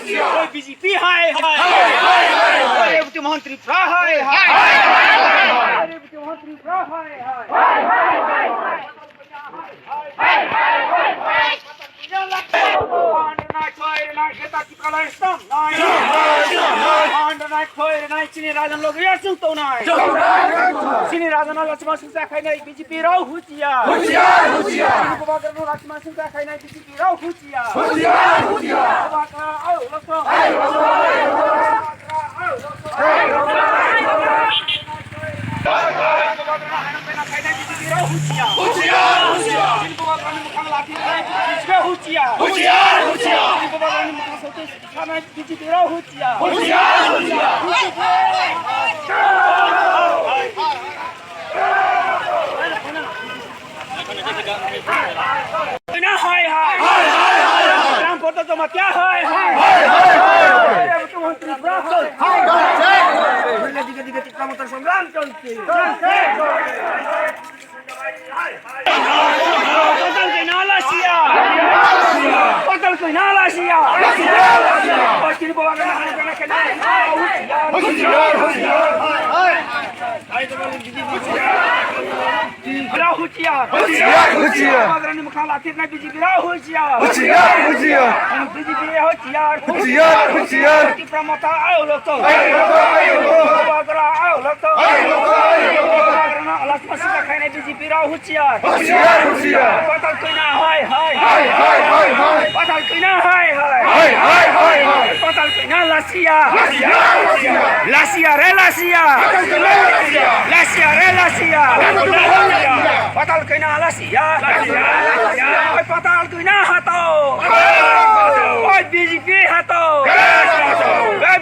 ওই বিজেপি হায় হায় ওরে মুখ্যমন্ত্রী হায় হায় ওরে মুখ্যমন্ত্রী হায় হায় বিজেপি রাও হুচিয়া क्या है मुख्यमंत्री दिखे दिखे क्षमतार संग्राम चलছে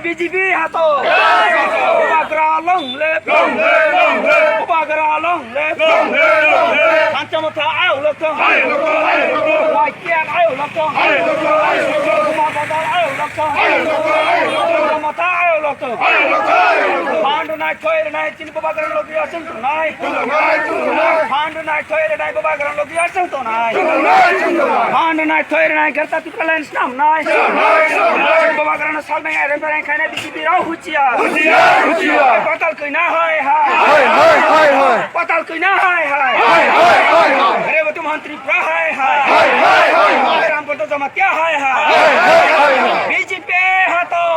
BGP hato Upagra long left Upagra long left Ancamata au lokong Wakian au lokong Kumata au lokong Kumata au lokong Pandu nai khoire nai chin Upagra logi asung tunai Pandu nai khoire nai Upagra logi asung tunai Pandu nai khoire nai garta tipalen snam nai Upagra na sal nai iron bereng खाने BJP Rao हुचिया पताल कोई ना हाय हाय पताल कोई ना हाय हाय अरे वो तो मंत्री प्रा हाय हाय राम को तो जमा क्या हाय हाय बीजेपी हाथों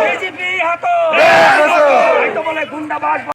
बीजेपी हाथों तो बोले गुंडाबाज